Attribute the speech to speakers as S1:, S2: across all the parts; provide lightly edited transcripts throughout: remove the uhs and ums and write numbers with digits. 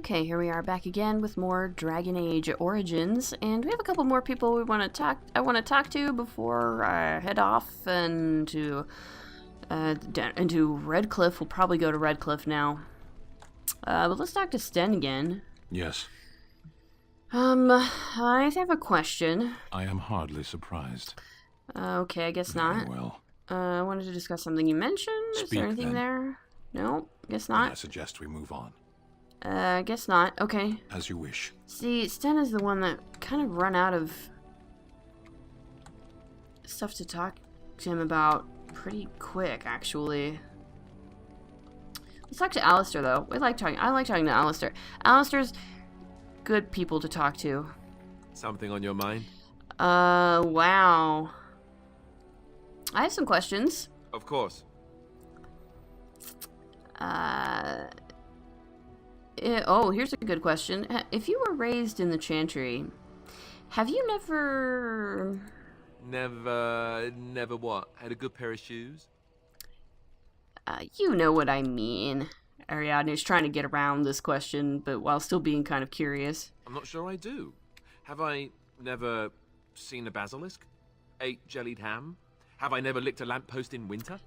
S1: Okay, here we are back again with more Dragon Age Origins, and we have a couple more people we want to talk. I want to talk to before I head off and into Redcliffe. We'll probably go to Redcliffe now. But let's talk to Sten again.
S2: Yes.
S1: I have a question.
S2: I am hardly surprised.
S1: Okay, I guess not.
S2: Very well.
S1: I wanted to discuss something you mentioned. Is
S2: Speak,
S1: there anything
S2: then.
S1: there? No, guess
S2: Then I
S1: not.
S2: suggest we move on.
S1: I guess not. Okay.
S2: As you wish.
S1: See, Sten is the one that kind of run out of stuff to talk to him about pretty quick, actually. Let's talk to Alistair, though. I like talking to Alistair. Alistair's good people to talk to.
S3: Something on your mind?
S1: Wow. I have some questions.
S3: Of course.
S1: Here's a good question. If you were raised in the Chantry, have you never...
S3: Never what? Had a good pair of shoes?
S1: You know what I mean. Ariadne's trying to get around this question, but while still being kind of curious.
S3: I'm not sure I do. Have I never seen a basilisk? Ate jellied ham? Have I never licked a lamppost in winter?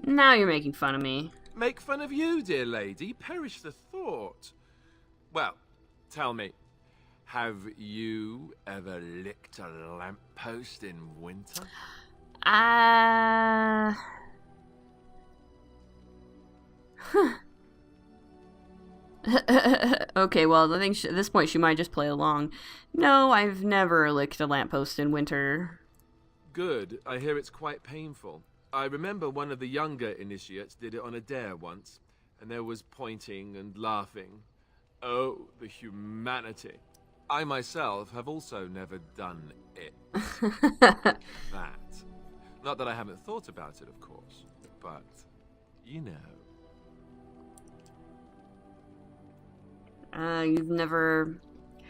S1: Now you're making fun of me.
S3: Make fun of you, dear lady. Perish the thought. Well, tell me, have you ever licked a lamppost in winter?
S1: Okay, well, I think at this point she might just play along. No, I've never licked a lamppost in winter.
S3: Good. I hear it's quite painful. I remember one of the younger initiates did it on a dare once, and there was pointing and laughing. Oh, the humanity. I myself have also never done it. That. Not that I haven't thought about it, of course, but you know.
S1: You've never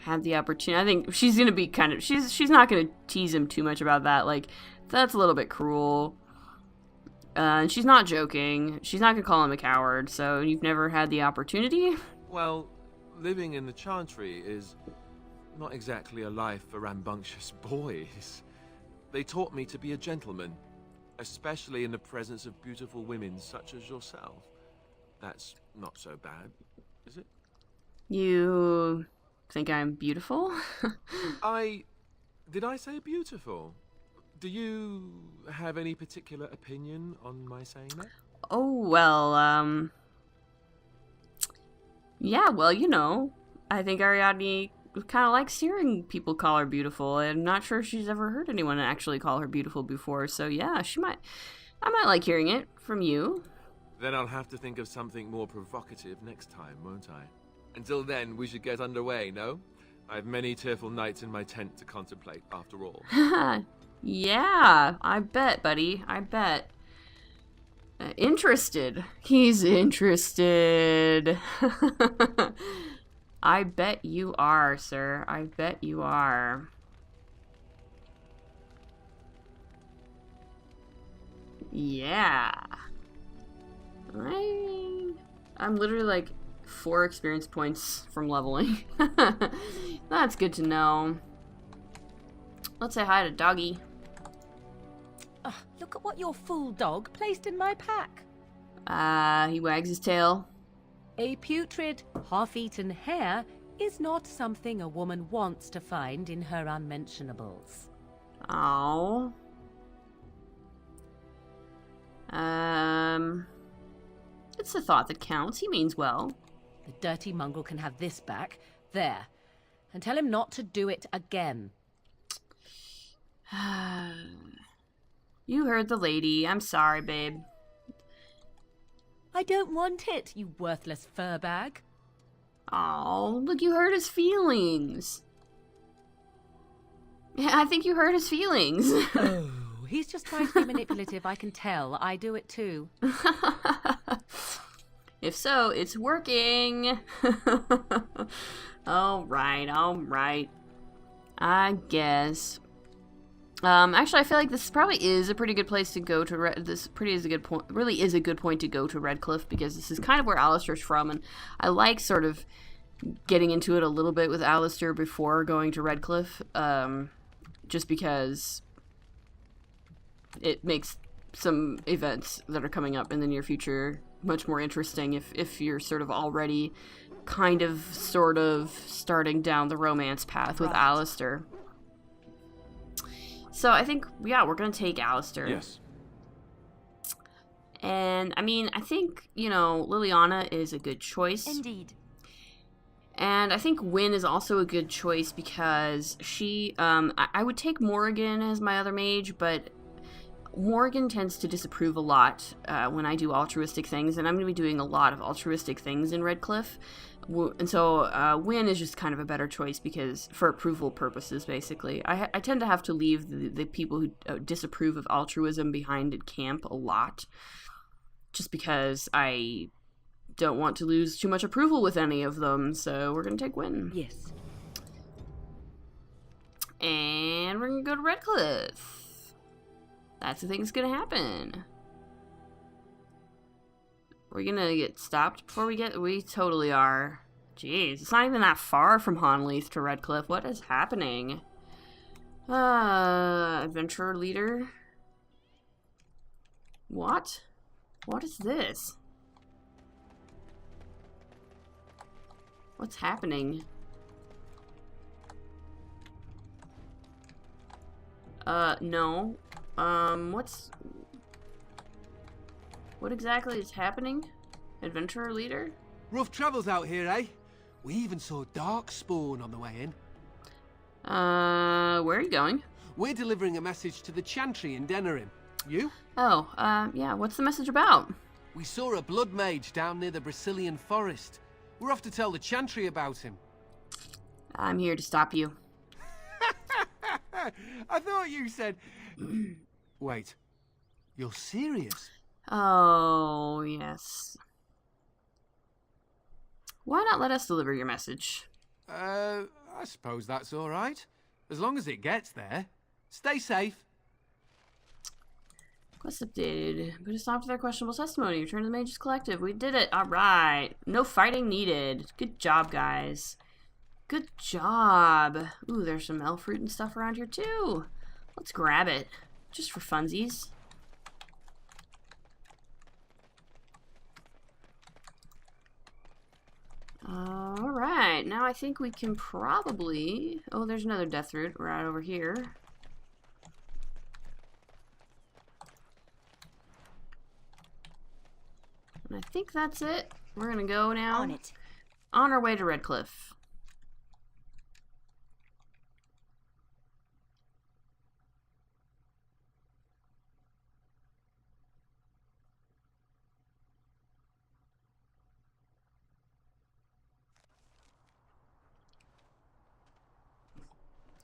S1: had the opportunity. I think she's gonna be kind of... She's not gonna tease him too much about that. Like, that's a little bit cruel. And she's not joking. She's not gonna call him a coward, so you've never had the opportunity?
S3: Well, living in the Chantry is not exactly a life for rambunctious boys. They taught me to be a gentleman, especially in the presence of beautiful women such as yourself. That's not so bad, is it?
S1: You think I'm beautiful?
S3: Did I say beautiful? Do you have any particular opinion on my saying that?
S1: Oh, well, yeah, well, you know, I think Ariadne kind of likes hearing people call her beautiful. I'm not sure she's ever heard anyone actually call her beautiful before, so yeah, I might like hearing it from you.
S3: Then I'll have to think of something more provocative next time, won't I? Until then, we should get underway, no? I have many tearful nights in my tent to contemplate, after all.
S1: Yeah, I bet, buddy. I bet. Interested. He's interested. I bet you are, sir. I bet you are. Yeah. I'm literally like 4 experience points from leveling. That's good to know. Let's say hi to Doggy.
S4: Look at what your fool dog placed in my pack.
S1: He wags his tail.
S4: A putrid, half-eaten hare is not something a woman wants to find in her unmentionables.
S1: Oh. It's the thought that counts. He means well.
S4: The dirty mongrel can have this back. There. And tell him not to do it again.
S1: You heard the lady. I'm sorry, babe.
S4: I don't want it, you worthless fur bag.
S1: Oh, look, you hurt his feelings. Yeah, I think you hurt his feelings.
S4: Oh, he's just trying to be manipulative, I can tell. I do it too.
S1: If so, it's working. All right. I guess. Actually, I feel like this probably is a pretty good place to go to. Really is a good point to go to Redcliffe, because this is kind of where Alistair's from, and I like sort of getting into it a little bit with Alistair before going to Redcliffe, just because it makes some events that are coming up in the near future much more interesting if you're sort of already kind of sort of starting down the romance path with Alistair. So I think, yeah, we're going to take Alistair.
S2: Yes.
S1: And, I mean, I think, you know, Liliana is a good choice.
S5: Indeed.
S1: And I think Wynne is also a good choice because she, I would take Morrigan as my other mage, but Morrigan tends to disapprove a lot when I do altruistic things, and I'm going to be doing a lot of altruistic things in Redcliffe. And so Wynne is just kind of a better choice because, for approval purposes, basically. I tend to have to leave the people who disapprove of altruism behind at camp a lot, just because I don't want to lose too much approval with any of them, so we're going to take Wynne.
S4: Yes.
S1: And we're going to go to Redcliffe. That's the thing that's going to happen. We're going to get stopped before we get... We totally are. Jeez, it's not even that far from Honleath to Redcliffe. What is happening? Adventurer leader? What? What is this? What's happening? No. What exactly is happening? Adventurer leader?
S6: Rough travels out here, eh? We even saw Darkspawn on the way in.
S1: Where are you going?
S6: We're delivering a message to the Chantry in Denerim. You?
S1: Oh, yeah, what's the message about?
S6: We saw a blood mage down near the Brazilian forest. We're off to tell the Chantry about him.
S1: I'm here to stop you.
S6: I thought you said... Wait, you're serious?
S1: Oh, yes. Why not let us deliver your message?
S6: I suppose that's all right. As long as it gets there. Stay safe.
S1: Quest updated. Put a stop to their questionable testimony. Return to the Mages Collective. We did it. All right. No fighting needed. Good job, guys. Good job. Ooh, there's some elf fruit and stuff around here, too. Let's grab it. Just for funsies. Alright, now I think we can probably... Oh, there's another death root right over here. And I think that's it. We're gonna go now.
S5: On it.
S1: On our way to Redcliffe.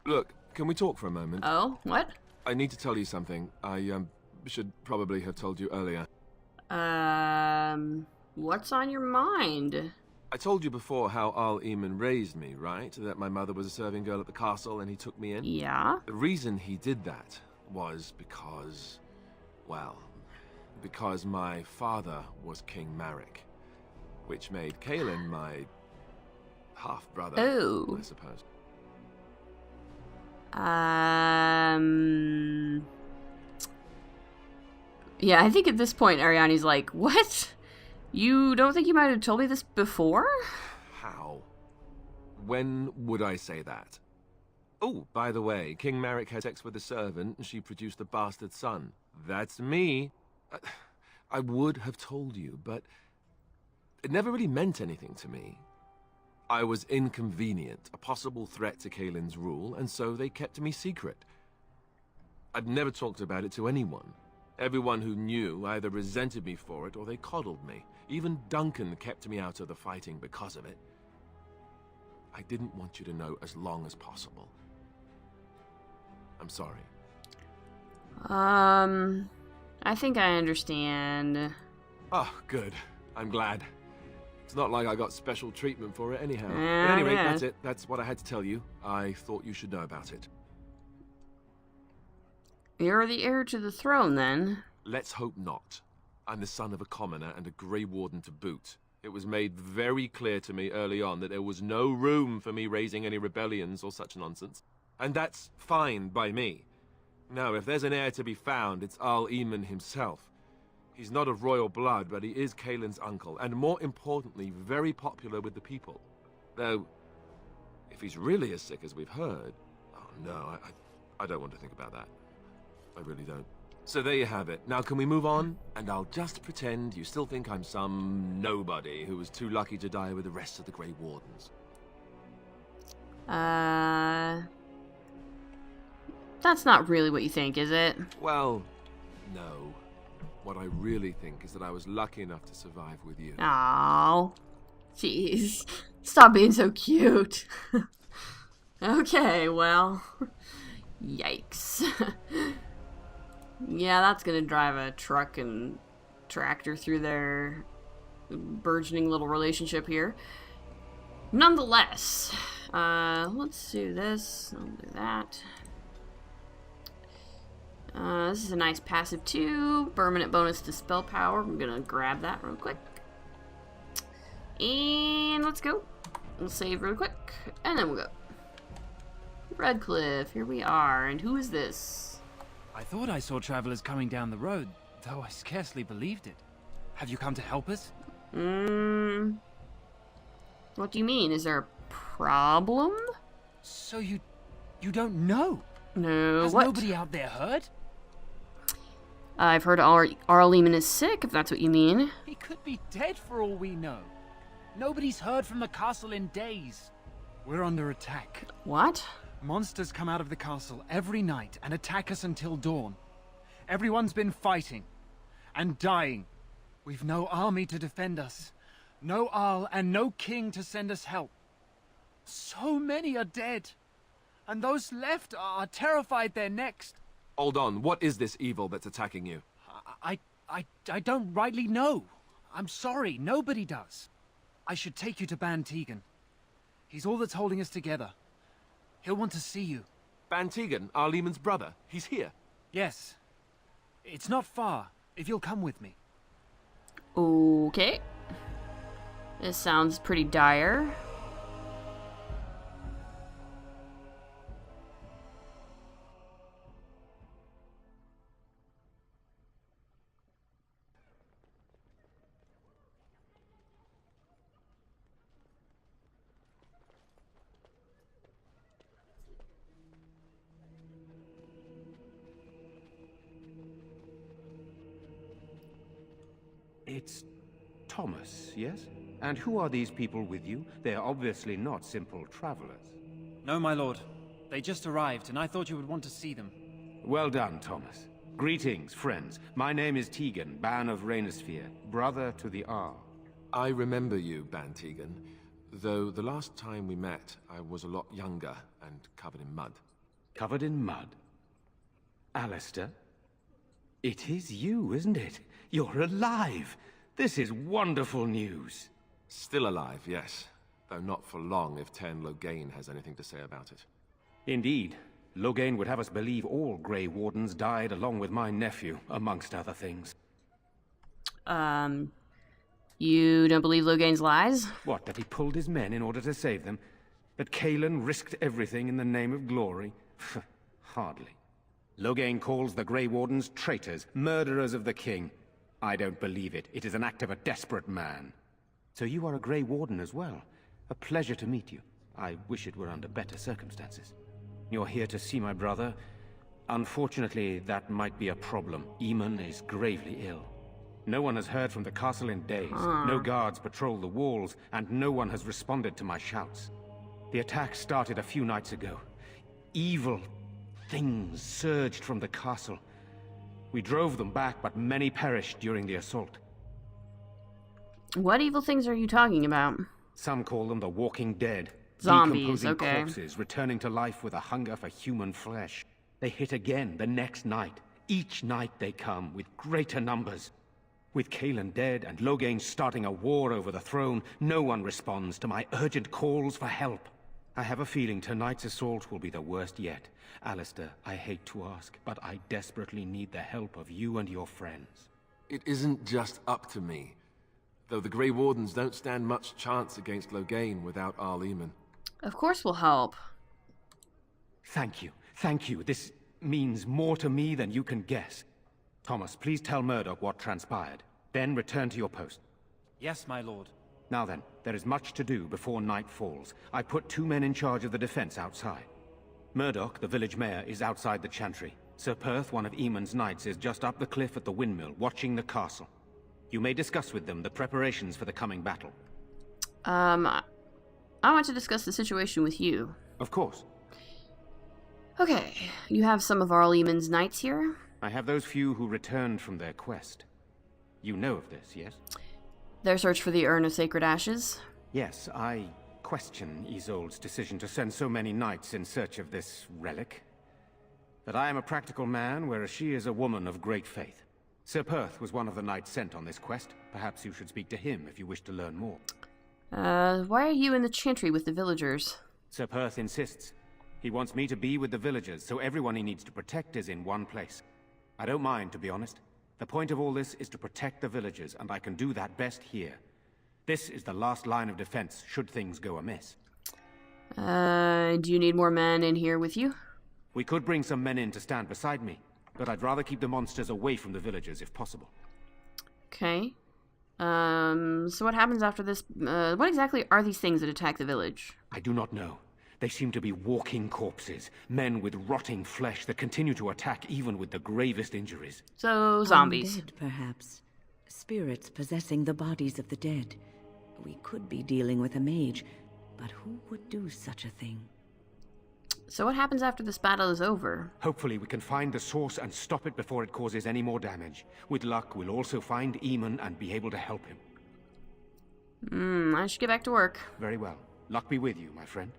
S3: Look, can we talk for a moment?
S1: Oh, what?
S3: I need to tell you something. I should probably have told you earlier.
S1: What's on your mind?
S3: I told you before how Al Eamon raised me, right? That my mother was a serving girl at the castle and he took me in?
S1: Yeah?
S3: The reason he did that was because... well, because my father was King Marek, which made Kaelin my half-brother,
S1: Oh.
S3: I suppose.
S1: Yeah, I think at this point Ariane's like, what? You don't think you might have told me this before?
S3: How? When would I say that? Oh, by the way, King Marek had sex with a servant and she produced a bastard son. That's me. I would have told you, but it never really meant anything to me. I was inconvenient, a possible threat to Kaelin's rule, and so they kept me secret. I'd never talked about it to anyone. Everyone who knew either resented me for it or they coddled me. Even Duncan kept me out of the fighting because of it. I didn't want you to know as long as possible. I'm sorry.
S1: I think I understand.
S3: Oh, good. I'm glad. It's not like I got special treatment for it anyhow.
S1: Yeah,
S3: But anyway,
S1: yeah.
S3: that's it. That's what I had to tell you. I thought you should know about it.
S1: You're the heir to the throne, then.
S3: Let's hope not. I'm the son of a commoner and a Grey Warden to boot. It was made very clear to me early on that there was no room for me raising any rebellions or such nonsense. And that's fine by me. No, if there's an heir to be found, it's Arl Eamon himself. He's not of royal blood, but he is Kaelin's uncle, and more importantly, very popular with the people. Though, if he's really as sick as we've heard... Oh no, I don't want to think about that. I really don't. So there you have it. Now can we move on? And I'll just pretend you still think I'm some nobody who was too lucky to die with the rest of the Grey Wardens.
S1: That's not really what you think, is it?
S3: Well, no. What I really think is that I was lucky enough to survive with you.
S1: Oh, jeez. Stop being so cute. Okay, well, yikes. Yeah, that's gonna drive a truck and tractor through their burgeoning little relationship here. Nonetheless, let's do this. I'll do that. This is a nice passive 2. Permanent bonus to spell power. I'm gonna grab that real quick. And let's go. We'll save real quick. And then we'll go. Redcliffe, here we are. And who is this?
S5: I thought I saw travelers coming down the road, though I scarcely believed it. Have you come to help us?
S1: What do you mean? Is there a problem?
S5: So you don't know?
S1: No,
S5: Has
S1: what?
S5: nobody out there heard?
S1: I've heard Arl Eamon is sick, if that's what you mean.
S5: He could be dead for all we know. Nobody's heard from the castle in days. We're under attack.
S1: What?
S5: Monsters come out of the castle every night and attack us until dawn. Everyone's been fighting and dying. We've no army to defend us, no Arl and no king to send us help. So many are dead, and those left are terrified they're next.
S3: Hold on, what is this evil that's attacking you?
S5: I don't rightly know. I'm sorry, nobody does. I should take you to Ban Tegan. He's all that's holding us together. He'll want to see you.
S3: Ban Tegan, Arl Eamon's brother. He's here.
S5: Yes. It's not far, if you'll come with me.
S1: Okay. This sounds pretty dire.
S7: It's Thomas, yes? And who are these people with you? They are obviously not simple travelers.
S5: No, my lord. They just arrived, and I thought you would want to see them.
S7: Well done, Thomas. Greetings, friends. My name is Tegan, Ban of Rainersphere, brother to the Arl.
S3: I remember you, Ban Tegan, though the last time we met, I was a lot younger and covered in mud.
S7: Covered in mud? Alistair? It is you, isn't it? You're alive! This is wonderful news.
S3: Still alive, yes. Though not for long if Tern Loghain has anything to say about it.
S7: Indeed. Loghain would have us believe all Grey Wardens died along with my nephew, amongst other things.
S1: You don't believe Loghain's lies?
S7: What, that he pulled his men in order to save them? That Kaelin risked everything in the name of glory? Hardly. Loghain calls the Grey Wardens traitors, murderers of the king. I don't believe it. It is an act of a desperate man. So you are a Grey Warden as well. A pleasure to meet you. I wish it were under better circumstances. You're here to see my brother. Unfortunately, that might be a problem. Eamon is gravely ill. No one has heard from the castle in days. No guards patrol the walls, and no one has responded to my shouts. The attack started a few nights ago. Evil things surged from the castle. We drove them back, but many perished during the assault.
S1: What evil things are you talking about?
S7: Some call them the Walking Dead.
S1: Zombies,
S7: Decomposing
S1: okay.
S7: corpses, returning to life with a hunger for human flesh. They hit again the next night. Each night they come, with greater numbers. With Kaelin dead and Loghain starting a war over the throne, no one responds to my urgent calls for help. I have a feeling tonight's assault will be the worst yet. Alistair, I hate to ask, but I desperately need the help of you and your friends.
S3: It isn't just up to me. though the Grey Wardens don't stand much chance against Loghain without Arl Eamon.
S1: Of course we'll help.
S7: Thank you. Thank you. This means more to me than you can guess. Thomas, please tell Murdoch what transpired. Then return to your post.
S5: Yes, my lord.
S7: Now then, there is much to do before night falls. I put 2 men in charge of the defense outside. Murdoch, the village mayor, is outside the chantry. Sir Perth, one of Eamon's knights, is just up the cliff at the windmill, watching the castle. You may discuss with them the preparations for the coming battle.
S1: I want to discuss the situation with you.
S7: Of course.
S1: Okay, you have some of Arl Eamon's knights here?
S7: I have those few who returned from their quest. You know of this, yes?
S1: Their search for the Urn of Sacred Ashes?
S7: Yes, I question Isolde's decision to send so many knights in search of this relic. But I am a practical man, whereas she is a woman of great faith. Sir Perth was one of the knights sent on this quest. Perhaps you should speak to him if you wish to learn more.
S1: Why are you in the chantry with the villagers?
S7: Sir Perth insists. He wants me to be with the villagers, so everyone he needs to protect is in one place. I don't mind, to be honest. The point of all this is to protect the villagers, and I can do that best here. This is the last line of defense, should things go amiss.
S1: Do you need more men in here with you?
S7: We could bring some men in to stand beside me, but I'd rather keep the monsters away from the villagers if possible.
S1: Okay. So what happens after this? What exactly are these things that attack the village?
S7: I do not know. They seem to be walking corpses, men with rotting flesh that continue to attack even with the gravest injuries.
S1: So, zombies.
S8: Undead, perhaps. Spirits possessing the bodies of the dead. We could be dealing with a mage, but who would do such a thing?
S1: So what happens after this battle is over?
S7: Hopefully we can find the source and stop it before it causes any more damage. With luck, we'll also find Eamon and be able to help him.
S1: I should get back to work.
S7: Very well. Luck be with you, my friend.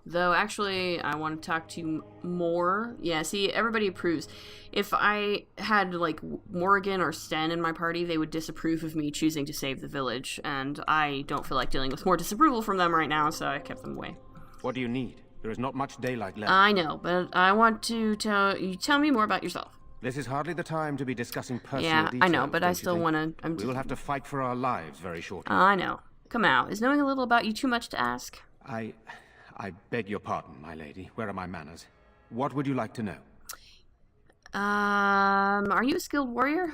S1: Though, actually, I want to talk to you more. Yeah, see, everybody approves. If I had, like, Morrigan or Sten in my party, they would disapprove of me choosing to save the village, and I don't feel like dealing with more disapproval from them right now, so I kept them away.
S7: What do you need? There is not much daylight left.
S1: I know, but I want to tell me more about yourself.
S7: This is hardly the time to be discussing personal
S1: Yeah,
S7: details.
S1: I know, but
S7: don't
S1: I
S7: you
S1: still
S7: think?
S1: want to...
S7: We will have to fight for our lives very shortly.
S1: I know. Come out. Is knowing a little about you too much to ask?
S7: I beg your pardon, my lady. Where are my manners? What would you like to know?
S1: Are you a skilled warrior?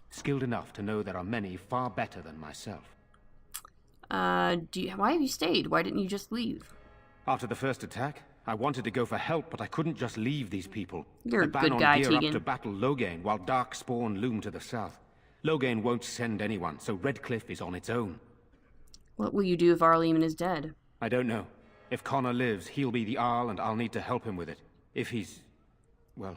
S7: Skilled enough to know there are many far better than myself.
S1: Why have you stayed? Why didn't you just leave?
S7: After the first attack, I wanted to go for help, but I couldn't just leave these people.
S1: You're a
S7: The
S1: good
S7: Banon
S1: guy,
S7: gear up
S1: Tegan.
S7: to battle Loghain, while Darkspawn loom to the south. Loghain won't send anyone, so Redcliffe is on its own.
S1: What will you do if Arl Eamon is dead?
S7: I don't know. If Connor lives, he'll be the Arl, and I'll need to help him with it. If he's... well,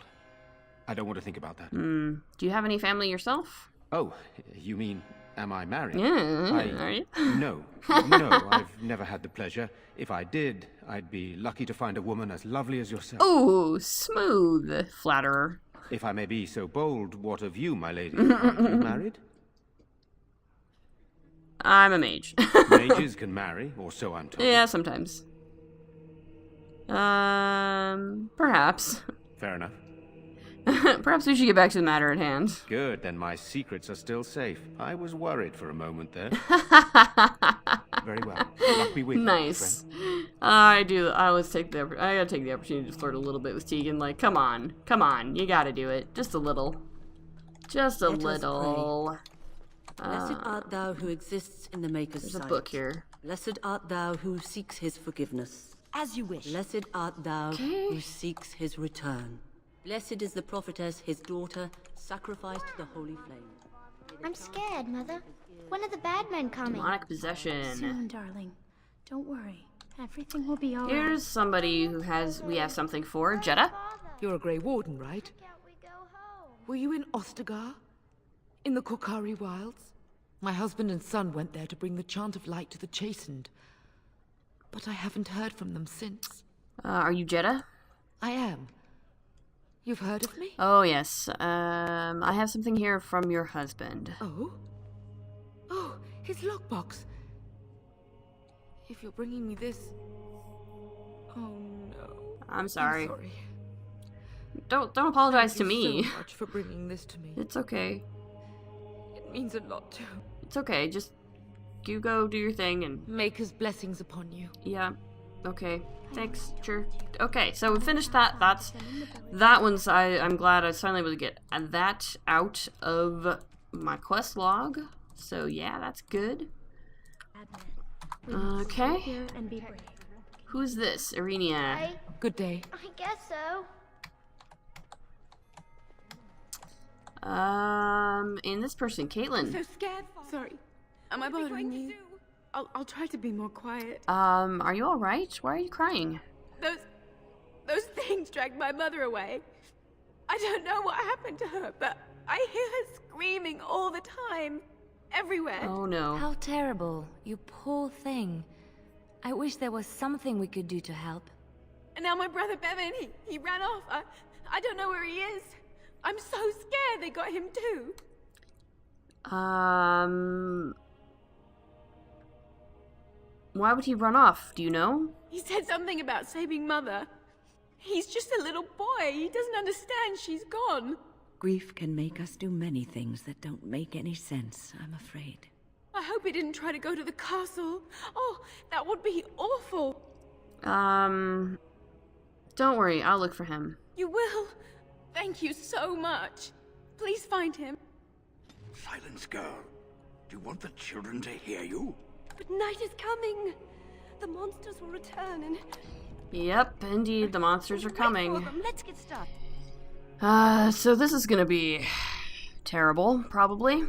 S7: I don't want to think about that.
S1: Do you have any family yourself?
S7: Oh, you mean, am I married?
S1: Yeah, are you?
S7: No, I've never had the pleasure. If I did, I'd be lucky to find a woman as lovely as yourself.
S1: Ooh, smooth flatterer.
S7: If I may be so bold, what of you, my lady? Are you married?
S1: I'm a mage.
S7: Mages can marry, or so I'm told.
S1: Yeah, sometimes. Perhaps.
S7: Fair enough.
S1: Perhaps we should get back to the matter at hand.
S7: Good, then my secrets are still safe. I was worried for a moment there. Very well. Luck be with you, my
S1: Nice.
S7: friend.
S1: I gotta take the opportunity to flirt a little bit with Tegan. Like, come on, you gotta do it. Just a little. Just a
S8: Let us
S1: little.
S8: Blessed art thou who exists in the Maker's
S1: There's a
S8: sight.
S1: book here.
S8: Blessed art thou who seeks his forgiveness.
S9: As you wish.
S8: Blessed art thou
S1: Okay.
S8: who seeks his return. Blessed is the prophetess, his daughter, sacrificed to the holy flame.
S10: I'm scared, Mother. When are the bad men coming?
S1: Demonic possession.
S10: Soon, darling. Don't worry. Everything will be alright.
S1: Here's somebody we have something for. Jetta?
S9: You're a Grey Warden, right? Were you in Ostagar? In the Korkari Wilds? My husband and son went there to bring the chant of light to the chastened. But I haven't heard from them since.
S1: Are you Jetta?
S9: I am. You've heard of me?
S1: Oh, yes. I have something here from your husband.
S9: Oh? Oh, his lockbox. If you're bringing me this... Oh, no.
S1: I'm sorry.
S9: I'm sorry.
S1: Don't apologize to
S9: Thank you
S1: me.
S9: so much for bringing this to me.
S1: It's okay.
S9: It means a lot to...
S1: It's okay. Just you go do your thing and...
S9: Maker's blessings upon you.
S1: Yeah. Okay. Thanks. Sure. Okay, so we finished that. That one's... I'm glad I was finally able to get that out of my quest log. So yeah, that's good. Okay. Who's this? Irenia.
S9: Good day.
S10: I guess so.
S1: And this person, Caitlin.
S11: So scared. Sorry. Am I bothering you? I'll try to be more quiet.
S1: Are you alright? Why are you crying?
S11: Those things dragged my mother away. I don't know what happened to her, but I hear her screaming all the time. Everywhere.
S1: Oh no.
S12: How terrible. You poor thing. I wish there was something we could do to help.
S11: And now my brother Bevan, he ran off. I don't know where he is. I'm so scared they got him too.
S1: Why would he run off? Do you know?
S11: He said something about saving Mother. He's just a little boy. He doesn't understand she's gone.
S8: Grief can make us do many things that don't make any sense, I'm afraid.
S11: I hope he didn't try to go to the castle. Oh, that would be awful.
S1: Don't worry, I'll look for him.
S11: You will? Thank you so much. Please find him.
S13: Silence, girl. Do you want the children to hear you?
S11: But night is coming. The monsters will return and...
S1: Yep, indeed, the monsters are coming.
S11: Let's get started.
S1: So this is gonna be terrible, probably.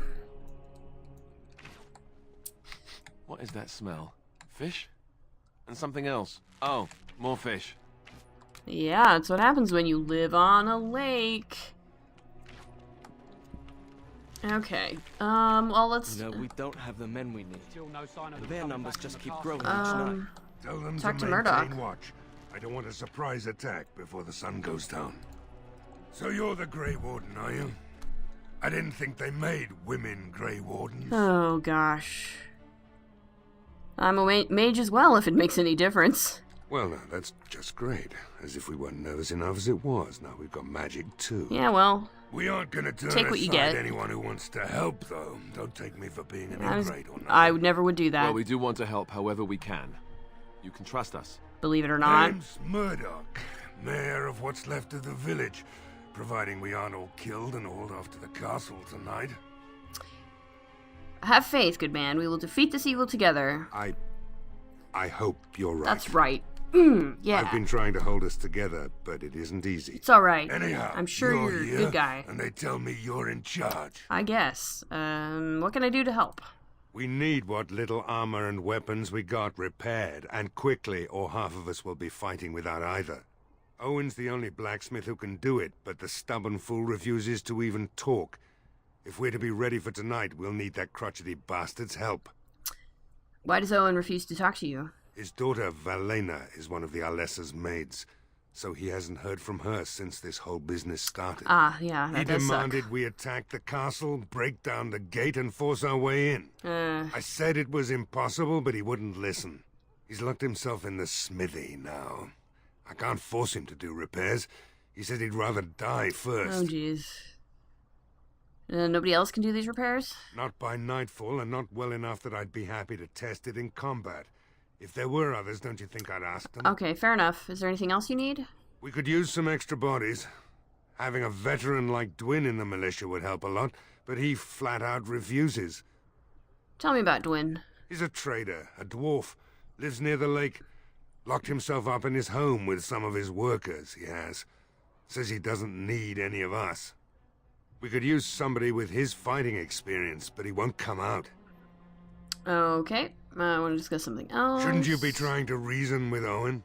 S3: What is that smell? Fish? And something else. Oh, more fish.
S1: Yeah, that's what happens when you live on a lake. Okay. Well, let's...
S14: You know, we don't have the men we need. Still no sign of their numbers just keep growing each night.
S2: Tell them
S1: talk
S2: to
S1: to
S2: maintain
S1: Murdoch.
S2: watch. I don't want a surprise attack before the sun goes down. So you're the Grey Warden, are you? I didn't think they made women Grey Wardens.
S1: Oh, gosh. I'm a mage as well, if it makes any difference.
S2: Well, now, that's just great. As if we weren't nervous enough as it was. Now we've got magic, too.
S1: Yeah, well...
S2: We aren't gonna turn
S1: take what you
S2: aside
S1: get.
S2: anyone who wants to help, though. Don't take me for being an ingrate or nothing.
S1: I never would do that.
S3: Well, we do want to help however we can. You can trust us.
S1: Believe it or not.
S2: Name's Murdoch, mayor of what's left of the village, providing we aren't all killed and hauled off to the castle tonight.
S1: Have faith, good man. We will defeat this evil together.
S2: I hope you're right.
S1: That's right. Yeah.
S2: I've been trying to hold us together, but it isn't easy.
S1: It's alright.
S2: Anyhow,
S1: I'm sure you're a
S2: here,
S1: good guy.
S2: And they tell me you're in charge.
S1: I guess. What can I do to help?
S2: We need what little armor and weapons we got repaired, and quickly, or half of us will be fighting without either. Owen's the only blacksmith who can do it, but the stubborn fool refuses to even talk. If we're to be ready for tonight, we'll need that crotchety bastard's help.
S1: Why does Owen refuse to talk to you?
S2: His daughter, Valena, is one of the Alessa's maids, so he hasn't heard from her since this whole business started.
S1: Ah, yeah, that
S2: He
S1: does
S2: demanded
S1: suck.
S2: we attack the castle, break down the gate, and force our way in. I said it was impossible, but he wouldn't listen. He's locked himself in the smithy now. I can't force him to do repairs. He said he'd rather die first.
S1: Oh, jeez. Nobody else can do these repairs?
S2: Not by nightfall, and not well enough that I'd be happy to test it in combat. If there were others, don't you think I'd ask them?
S1: Okay, fair enough. Is there anything else you need?
S2: We could use some extra bodies. Having a veteran like Dwin in the militia would help a lot, but he flat out refuses.
S1: Tell me about Dwin.
S2: He's a trader, a dwarf, lives near the lake. Locked himself up in his home with some of his workers, he has. Says he doesn't need any of us. We could use somebody with his fighting experience, but he won't come out.
S1: Okay, I want to discuss something else.
S2: Shouldn't you be trying to reason with Owen?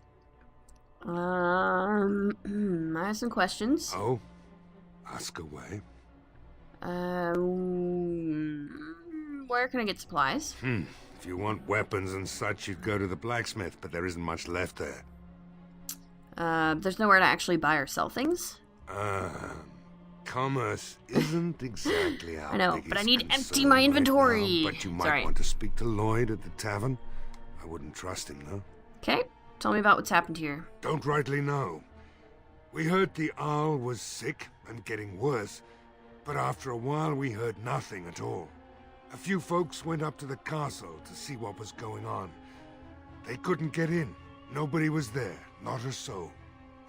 S1: I have some questions.
S2: Oh? Ask away.
S1: Where can I get supplies?
S2: If you want weapons and such, you'd go to the blacksmith, but there isn't much left there.
S1: There's nowhere to actually buy or sell things?
S2: Commerce isn't exactly our
S1: I know,
S2: biggest
S1: but I need to empty
S2: concern
S1: my
S2: right
S1: inventory.
S2: now, but you might
S1: Sorry.
S2: want to speak to Lloyd at the tavern. I wouldn't trust him, though.
S1: Okay, tell me about what's happened here.
S2: Don't rightly know. We heard the Arl was sick and getting worse, but after a while we heard nothing at all. A few folks went up to the castle to see what was going on. They couldn't get in. Nobody was there, not a soul.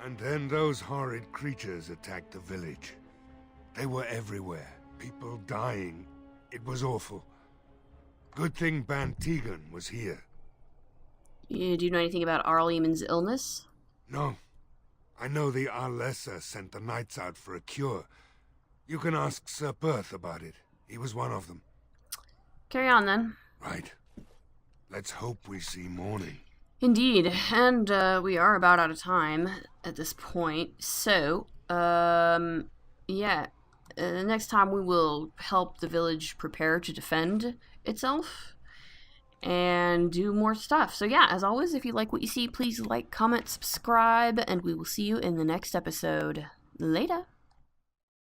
S2: And then those horrid creatures attacked the village. They were everywhere. People dying. It was awful. Good thing Ban Tegan was here.
S1: Do you know anything about Arlemon's illness?
S2: No. I know the Arlessa sent the knights out for a cure. You can ask Sir Perth about it. He was one of them.
S1: Carry on, then.
S2: Right. Let's hope we see morning.
S1: Indeed, and we are about out of time at this point. So, yeah. Next time we will help the village prepare to defend itself and do more stuff. So yeah, as always, if you like what you see, please like, comment, subscribe, and we will see you in the next episode. Later.